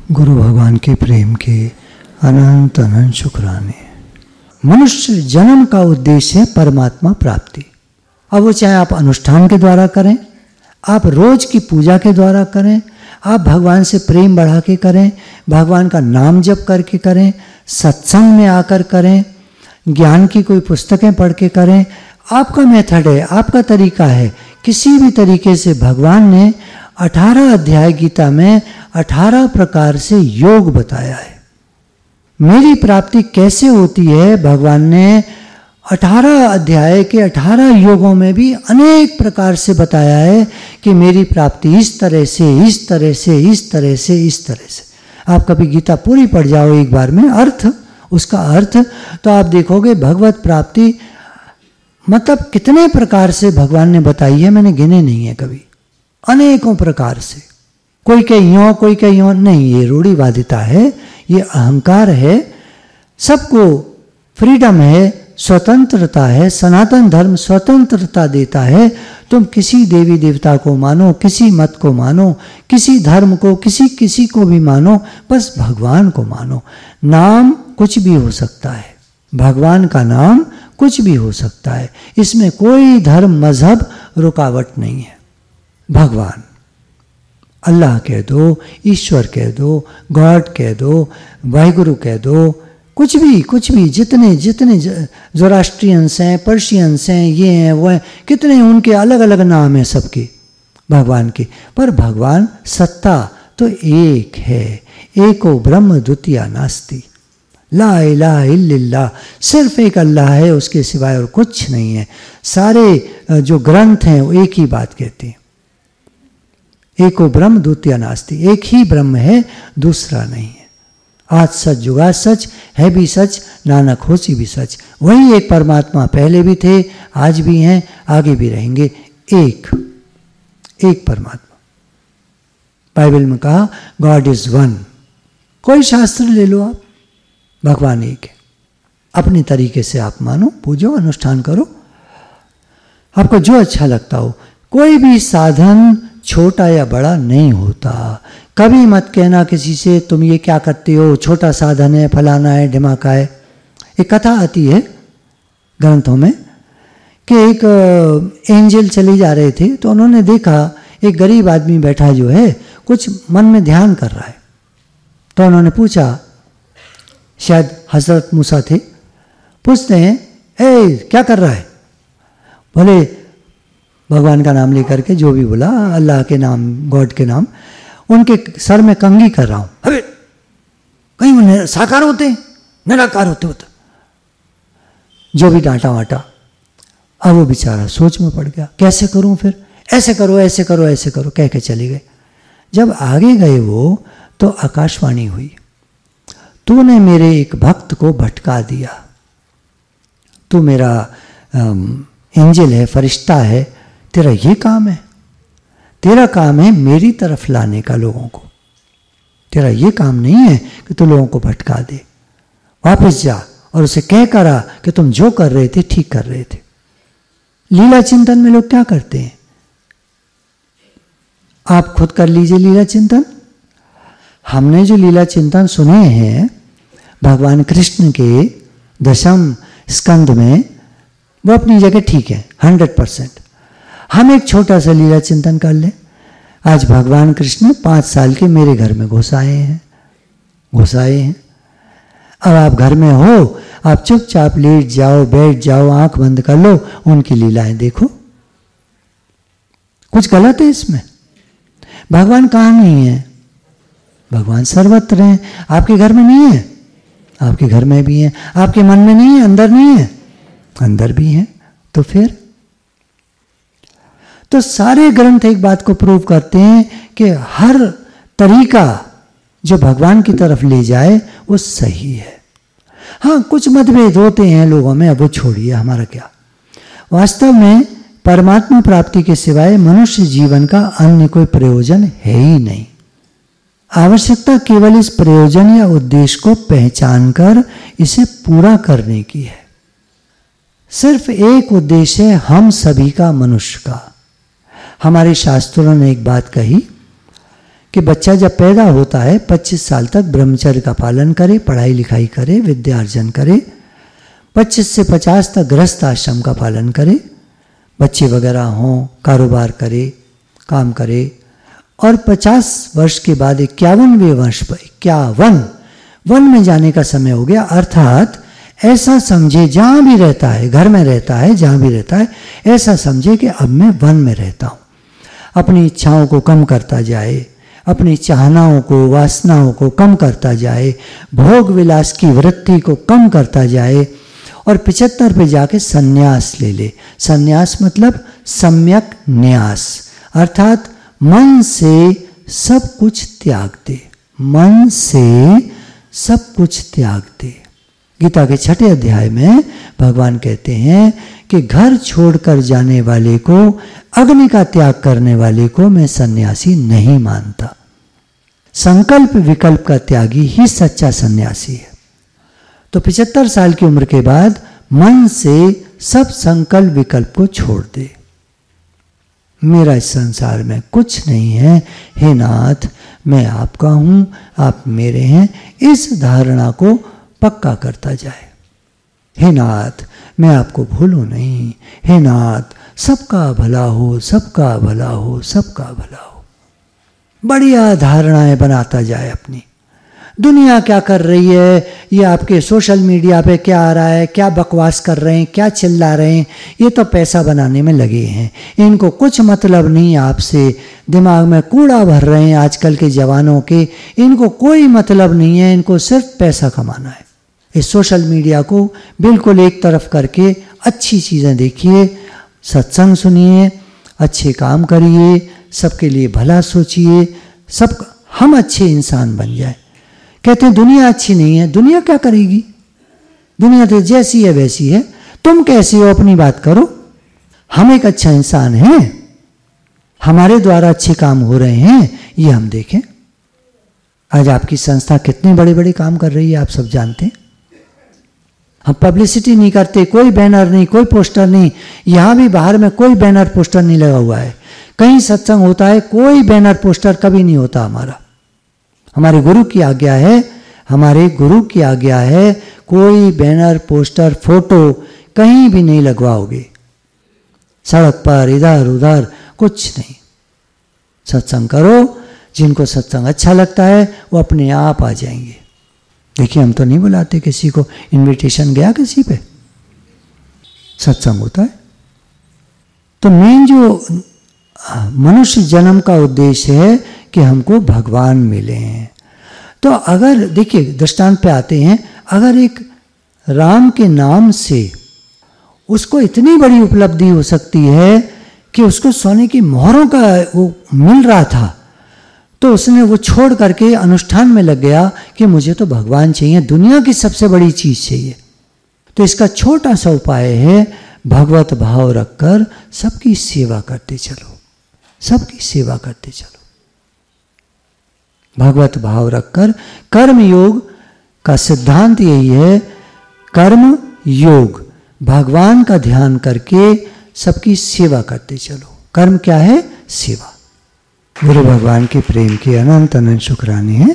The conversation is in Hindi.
गुरु भगवान के प्रेम के अनंत अनंत शुक्राने। मनुष्य जन्म का उद्देश्य है परमात्मा प्राप्ति। अब वो चाहे आप अनुष्ठान के द्वारा करें, आप रोज की पूजा के द्वारा करें, आप भगवान से प्रेम बढ़ा के करें, भगवान का नाम जप करके करें, सत्संग में आकर करें, ज्ञान की कोई पुस्तकें पढ़ के करें, आपका मेथड है, आपका तरीका है। किसी भी तरीके से भगवान ने 18 अध्याय गीता में 18 प्रकार से योग बताया है। मेरी प्राप्ति कैसे होती है, भगवान ने 18 अध्याय के 18 योगों में भी अनेक प्रकार से बताया है कि मेरी प्राप्ति इस तरह से, इस तरह से, इस तरह से, इस तरह से। आप कभी गीता पूरी पढ़ जाओ एक बार में, अर्थ, उसका अर्थ, तो आप देखोगे भगवत प्राप्ति मतलब कितने प्रकार से भगवान ने बताई है, मैंने गिने नहीं है कभी, अनेकों प्रकार से। कोई कहे यों, कोई कहे यों, नहीं, ये रूढ़िवादिता है, ये अहंकार है। सबको फ्रीडम है, स्वतंत्रता है, सनातन धर्म स्वतंत्रता देता है। तुम किसी देवी देवता को मानो, किसी मत को मानो, किसी धर्म को, किसी को भी मानो, बस भगवान को मानो। नाम कुछ भी हो सकता है, भगवान का नाम कुछ भी हो सकता है, इसमें कोई धर्म मजहब रुकावट नहीं है। भगवान, अल्लाह कह दो, ईश्वर कह दो, गॉड कह दो, वाहिगुरु कह दो, कुछ भी, जितने ज़ोरास्ट्रियंस हैं, पर्शियंस हैं, ये हैं वो हैं, कितने उनके अलग अलग नाम हैं सबके भगवान के, पर भगवान सत्ता तो एक है। एको ब्रह्म द्वितीया नास्ति, ला इलाहा इल्लल्लाह, सिर्फ एक अल्लाह है, उसके सिवाय और कुछ नहीं है। सारे जो ग्रंथ हैं वो एक ही बात कहते हैं, एको ब्रह्म द्वितीया नास्ति, एक ही ब्रह्म है, दूसरा नहीं है। आज सच जुगाद सच, है भी सच, नानक होसी भी सच। वही एक परमात्मा, पहले भी थे, आज भी हैं, आगे भी रहेंगे। एक परमात्मा। बाइबल में कहा गॉड इज वन। कोई शास्त्र ले लो आप, भगवान एक है। अपने तरीके से आप मानो, पूजो, अनुष्ठान करो, आपको जो अच्छा लगता हो। कोई भी साधन छोटा या बड़ा नहीं होता। कभी मत कहना किसी से तुम ये क्या करते हो, छोटा साधन है, फलाना है, ढिमाका है। एक कथा आती है ग्रंथों में कि एक एंजल चले जा रहे थे, तो उन्होंने देखा एक गरीब आदमी बैठा जो है कुछ मन में ध्यान कर रहा है। तो उन्होंने पूछा, शायद हजरत मूसा थे, पूछते हैं, ए क्या कर रहा है? बोले भगवान का नाम लेकर के, जो भी बोला, अल्लाह के नाम, गॉड के नाम, उनके सर में कंघी कर रहा हूं। अबे कहीं वो साकार होते, निराकार होते, जो भी डांटा वाटा। अब वो बेचारा सोच में पड़ गया, कैसे करूं फिर? ऐसे करो, ऐसे करो, ऐसे करो, कह के चले गए। जब आगे गए वो, तो आकाशवाणी हुई, तूने मेरे एक भक्त को भटका दिया, तू मेरा एंजल है, फरिश्ता है, तेरा ये काम है, तेरा काम है मेरी तरफ लाने का लोगों को। तेरा ये काम नहीं है कि तू लोगों को भटका दे। वापस जा और उसे कह करा कि तुम जो कर रहे थे ठीक कर रहे थे। लीला चिंतन में लोग क्या करते हैं? आप खुद कर लीजिए लीला चिंतन। हमने जो लीला चिंतन सुने हैं भगवान कृष्ण के 10वें स्कंद में, वो अपनी जगह ठीक है 100%। हम एक छोटा सा लीला चिंतन कर लें। आज भगवान कृष्ण 5 साल के मेरे घर में घुस आए हैं। अब आप घर में हो, आप चुपचाप लेट जाओ, बैठ जाओ, आंख बंद कर लो, उनकी लीलाएं देखो। कुछ गलत है इसमें? भगवान कहाँ नहीं है? भगवान सर्वत्र हैं। आपके घर में नहीं है? आपके घर में भी है। आपके मन में नहीं है? अंदर नहीं है? अंदर भी है। तो फिर तो सारे ग्रंथ एक बात को प्रूव करते हैं कि हर तरीका जो भगवान की तरफ ले जाए वो सही है। हाँ, कुछ मतभेद होते हैं लोगों में, अब वो छोड़िए, हमारा क्या। वास्तव में परमात्मा प्राप्ति के सिवाय मनुष्य जीवन का अन्य कोई प्रयोजन है ही नहीं। आवश्यकता केवल इस प्रयोजन या उद्देश्य को पहचान कर इसे पूरा करने की है। सिर्फ एक उद्देश्य है हम सभी का, मनुष्य का। हमारे शास्त्रों ने एक बात कही कि बच्चा जब पैदा होता है 25 साल तक ब्रह्मचर्य का पालन करे, पढ़ाई लिखाई करे, विद्या अर्जन करे, 25 से 50 तक गृहस्थ आश्रम का पालन करे, बच्चे वगैरह हों, कारोबार करे, काम करे, और 50 वर्ष के बाद 51वें वर्ष पर 51 वन में जाने का समय हो गया। अर्थात ऐसा समझे जहाँ भी रहता है, घर में रहता है, जहाँ भी रहता है, ऐसा समझे कि अब मैं वन में रहता हूँ। अपनी इच्छाओं को कम करता जाए, अपनी चाहनाओं को, वासनाओं को कम करता जाए, भोग विलास की वृत्ति को कम करता जाए, और 75 पे जाके संन्यास ले ले। संन्यास मतलब सम्यक न्यास, अर्थात मन से सब कुछ त्याग दे, मन से सब कुछ त्याग दे। गीता के 6 अध्याय में भगवान कहते हैं कि घर छोड़कर जाने वाले को, अग्नि का त्याग करने वाले को मैं सन्यासी नहीं मानता। संकल्प विकल्प का त्यागी ही सच्चा सन्यासी है। तो 75 साल की उम्र के बाद मन से सब संकल्प विकल्प को छोड़ दे। मेरा इस संसार में कुछ नहीं है, हे नाथ मैं आपका हूँ, आप मेरे हैं, इस धारणा को पक्का करता जाए। हे नाथ मैं आपको भूलूं नहीं, हे नाथ सबका भला हो, सबका भला हो, सबका भला हो। बढ़िया धारणाएं बनाता जाए अपनी। दुनिया क्या कर रही है, ये आपके सोशल मीडिया पे क्या आ रहा है, क्या बकवास कर रहे हैं, क्या चिल्ला रहे हैं, ये तो पैसा बनाने में लगे हैं, इनको कुछ मतलब नहीं आपसे। दिमाग में कूड़ा भर रहे हैं आजकल के जवानों के, इनको कोई मतलब नहीं है, इनको सिर्फ पैसा कमाना है। इस सोशल मीडिया को बिल्कुल एक तरफ करके अच्छी चीज़ें देखिए, सत्संग सुनिए, अच्छे काम करिए, सबके लिए भला सोचिए, सब हम अच्छे इंसान बन जाए। कहते हैं दुनिया अच्छी नहीं है, दुनिया क्या करेगी, दुनिया तो जैसी है वैसी है, तुम कैसे हो अपनी बात करो। हम एक अच्छा इंसान हैं, हमारे द्वारा अच्छे काम हो रहे हैं, ये हम देखें। आज आपकी संस्था कितने बड़े बड़े काम कर रही है आप सब जानते हैं। हम पब्लिसिटी नहीं करते, कोई बैनर नहीं, कोई पोस्टर नहीं, यहाँ भी बाहर में कोई बैनर पोस्टर नहीं लगा हुआ है। कहीं सत्संग होता है, कोई बैनर पोस्टर कभी नहीं होता हमारा। हमारे गुरु की आज्ञा है, हमारे गुरु की आज्ञा है, कोई बैनर पोस्टर फोटो कहीं भी नहीं लगवाओगे, सड़क पर इधर उधर कुछ नहीं। सत्संग करो, जिनको सत्संग अच्छा लगता है वो अपने आप आ जाएंगे। देखिए हम तो नहीं बुलाते किसी को, इनविटेशन गया किसी पे, सत्संग होता है। तो मेन जो मनुष्य जन्म का उद्देश्य है कि हमको भगवान मिले हैं। तो अगर देखिए दृष्टांत पे आते हैं, अगर एक राम के नाम से उसको इतनी बड़ी उपलब्धि हो सकती है कि उसको सोने की मोहरों का वो मिल रहा था, तो उसने वो छोड़ करके अनुष्ठान में लग गया कि मुझे तो भगवान चाहिए, दुनिया की सबसे बड़ी चीज़ चाहिए। तो इसका छोटा सा उपाय है, भगवत भाव रखकर सबकी सेवा करते चलो, सबकी सेवा करते चलो। भगवत भाव रखकर कर्म योग का सिद्धांत यही है, कर्म योग, भगवान का ध्यान करके सबकी सेवा करते चलो। कर्म क्या है? सेवा। गुरु भगवान के प्रेम के अनंत अनंत शुक्राने हैं।